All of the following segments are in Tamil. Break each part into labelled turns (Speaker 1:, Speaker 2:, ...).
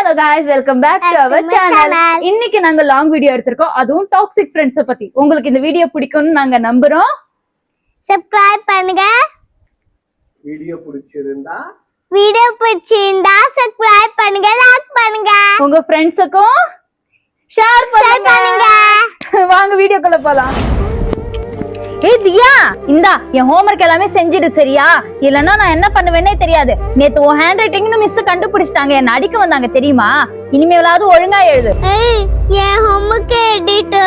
Speaker 1: Hello guys, welcome back to our channel. இன்னைக்கு நாங்க லாங் வீடியோ எடுத்திருக்கோம். அதுவும் டாக்ஸிக் ஃப்ரெண்ட்ஸ் பத்தி. உங்களுக்கு இந்த வீடியோ பிடிக்கும்னு நாங்க நம்புறோம்.
Speaker 2: Subscribe பண்ணுங்க.
Speaker 3: வீடியோ பிடிச்சிருந்தா
Speaker 2: subscribe பண்ணுங்க, லைக் பண்ணுங்க.
Speaker 1: உங்க ஃப்ரெண்ட்ஸுக்கும் ஷேர் பண்ணுங்க. வாங்க வீடியோக்குள்ள போலாம். ஏய் தியா, இந்தா என் ஹோம்வொர்க் எல்லாமே செஞ்சிடு சரியா? இல்லன்னா நான் என்ன பண்ணுவேனே தெரியாது. நேத்து உன் ஹேண்ட் ரைட்டிங்னு மிஸ் கண்டுபிடிச்சிட்டாங்க, என்ன அடிக்க வந்தாங்க தெரியுமா? இனிமேலாவது ஒழுங்கா எழுது.
Speaker 2: ஏய் என் ஹோம்வொர்க் எடிட்.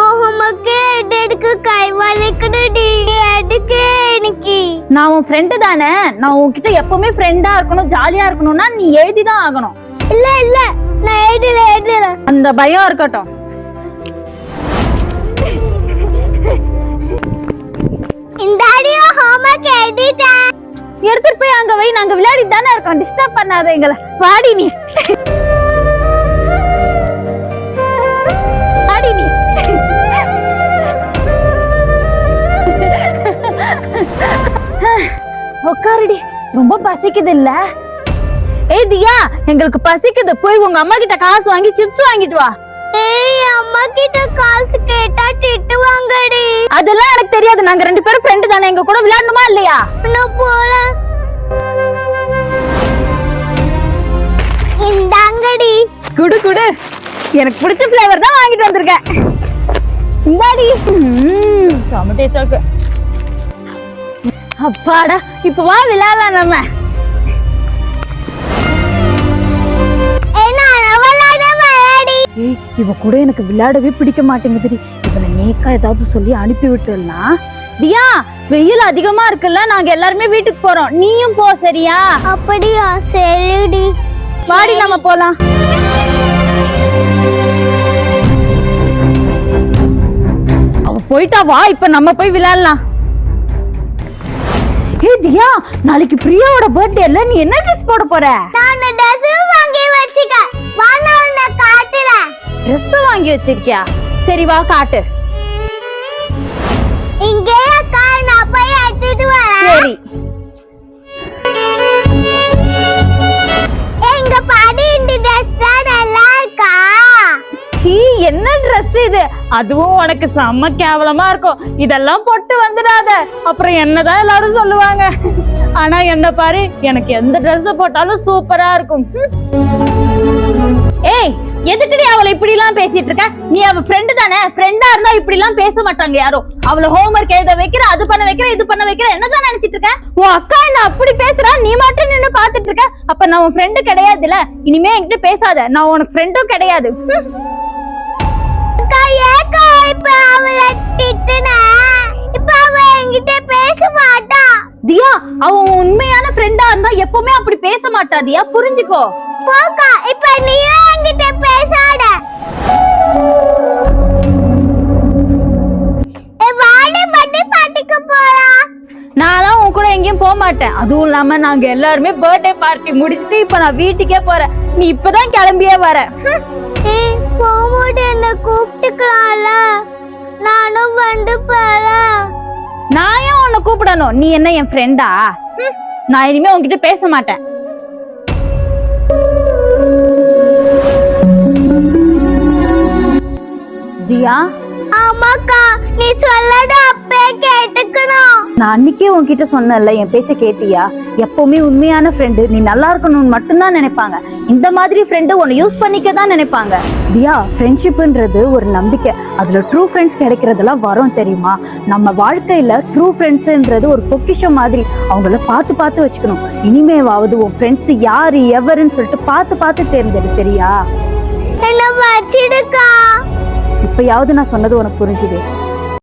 Speaker 2: ஹோம்வொர்க் எடிட்க்கு கை வலிக்குதுடி. எதுக்கு எனக்கு?
Speaker 1: நான் உன் ஃப்ரெண்ட் தானே. நான் உன்கிட்ட எப்பவுமே ஃப்ரெண்டா இருக்கணும், ஜாலியா இருக்கணும்னா நீ எழுதி தான் ஆகணும்.
Speaker 2: இல்ல நான் எழுதல.
Speaker 1: அந்த பயம் இருக்கட்டும்.
Speaker 2: இந்தாடியோ ஹோம்வொர்க் எடிட்.
Speaker 1: எடுத்துட்டு போய் அங்க வை, நாங்க விளையாடி தானே இருக்கோம். டிஸ்டர்ப் பண்ணாத எங்களை. வாடி நீ. வாடி நீ. உட்காருடி, ரொம்ப பசிக்குது இல்ல? ஏய் தியா, எங்களுக்கு பசிக்குது. போய் உங்க அம்மா கிட்ட காசு வாங்கி சிப்ஸ் வாங்கிட்டு வா.
Speaker 2: ஏய் அம்மா கிட்ட காசு கேட்டா திட்டுவாங்கடி.
Speaker 1: அதெல்லாம் எனக்கு தெரியாது. நாங்க ரெண்டு பேரும் ஃப்ரெண்ட் தானே, எங்க கூட விளையாடணுமா இல்லையா?
Speaker 2: நான் போறேன். இந்தாங்கடி.
Speaker 1: குடு குடு, எனக்கு பிடிச்ச ஃப்ளேவர் தான் வாங்கிட்டு வந்திருக்கேன். இந்தாடி. செம டேஸ்டா இருக்கு. அப்பாடா, இப்ப வா விளையாடலாம் நம்ம. இவ கூட எனக்கு விளையாடவே பிடிக்க மாட்டேங்குது. இவனை நேக்கா ஏதாவது சொல்லி அனுப்பி விட்டுலாம். தியா, வெயில் அதிகமா இருக்குல்ல, நாங்க எல்லாருமே வீட்டுக்கு போறோம். நீயும் போ சரியா?
Speaker 2: அப்படியா? சரிடி.
Speaker 1: வாடி நம்ம போலாம். அவ போயிட்டா, வா இப்ப நம்ம போய் விளையாடலாம். ஏய் தியா, நாளைக்கு பிரியாவோட பர்த்டேல நீ என்ன ட்ரெஸ் போட போற?
Speaker 2: நான் ட்ரெஸ் வாங்கி வச்சிருக்க. வா நான் உன்னை காட்டுறேன்.
Speaker 1: ட்ரெஸ் வாங்கி வச்சிருக்கியா? சரி வா காட்டு.
Speaker 2: இங்கே அக்கா, நான் போய் எடுத்துட்டு வரேன்.
Speaker 1: சரி.
Speaker 2: எங்க பாடி இந்த ட்ரெஸ் நல்லா இருக்கா?
Speaker 1: சீ, என்ன ட்ரெஸ் இது? அதுவும் உனக்கு செம்ம கேவலமா இருக்கும். இதெல்லாம் போட்டு வந்துடாத, அப்புறம் என்னதான் எல்லாரும் சொல்லுவாங்க. ஆனா என்ன பாரு, எனக்கு எந்த ட்ரெஸ் போட்டாலும் சூப்பரா இருக்கும். ஏய், எதுக்குடி அவளை இப்படி எல்லாம் பேசிட்டு இருக்க? நீ அவ ஃப்ரெண்டு தானே. ஃப்ரெண்டா இருந்தா இப்படி எல்லாம் பேச மாட்டாங்க யாரும். அவளை ஹோம்வொர்க் எழுத வைக்கிற, அது பண்ண வைக்கிற, இது பண்ண வைக்கிற, என்னதான் நினைச்சிட்டு இருக்க? உன் அக்கா என்ன அப்படி பேசுறா, நீ மட்டும் நின்னு பாத்துட்டு இருக்க. அப்ப நான் உன் ஃப்ரெண்டு கிடையாதுல. இனிமே என்கிட்ட பேசாத, நான் உனக்கு ஃப்ரெண்டும் கிடையாது.
Speaker 2: அக்கா ஏக்கா இப்ப அவளை திட்டுனா, இப்ப அவ என்கிட்ட பேச மாட்டா.
Speaker 1: தியா, அவ உண்மையான ஃப்ரெண்டா இருந்தா எப்பவுமே அப்படி பேச மாட்டா தியா, புரிஞ்சுக்கோ.
Speaker 2: போக்கா, இப்ப நீயும் என்கிட்ட பேசாத. வாடி பட்டி பாட்டுக்கு போலாம்.
Speaker 1: நான்லாம் உன் கூட எங்கேயும் போக மாட்டேன். அதுவும் இல்லாம நாங்க எல்லாருமே பர்த்டே பார்ட்டி முடிச்சுட்டு இப்ப நான் வீட்டுக்கே போறேன். நீ இப்பதான் கிளம்பியே வர.
Speaker 2: போகும்போது என்ன கூப்பிட்டுக்கலாம்ல, நானும் வந்து போறேன்.
Speaker 1: நான் ஏன் உன்னை கூப்பிடணும்? நீ என்ன என் ஃப்ரெண்டா? நான் இனிமே உன்கிட்ட பேச மாட்டேன். தியா,
Speaker 2: ஆமாக்கா, நீ சொல்லத அப்பே கேட்டுக்கணும்.
Speaker 1: நான் அன்னைக்கே உன்கிட்ட சொன்னேன்ல, என் பேச்ச கேட்டியா? எப்பவுமே உண்மையான ஃப்ரெண்டு நீ நல்லா இருக்கணும்னு மட்டும்தான் நினைப்பாங்க. இந்த மாதிரி ஃப்ரெண்டு உன்னை யூஸ் பண்ணிக்க தான் நினைப்பாங்க. தியா, ஃப்ரெண்ட்ஷிப்ன்றது ஒரு நம்பிக்கை. அதுல ட்ரூ ஃப்ரெண்ட்ஸ் கிடைக்கிறதெல்லாம் வரும் தெரியுமா? நம்ம வாழ்க்கையில ட்ரூ ஃப்ரெண்ட்ஸ்ன்றது ஒரு பொக்கிஷம் மாதிரி. அவங்கள பார்த்து பார்த்து வச்சுக்கணும். இனிமேவாவது உன் ஃப்ரெண்ட்ஸ் யாரு எவருன்னு சொல்லிட்டு பார்த்து பார்த்து தேர்ந்தெடு சரியா?
Speaker 2: என்ன வச்சிடுக்கா.
Speaker 1: இப்பயாவது நான் சொன்னது உனக்கு புரிஞ்சுது?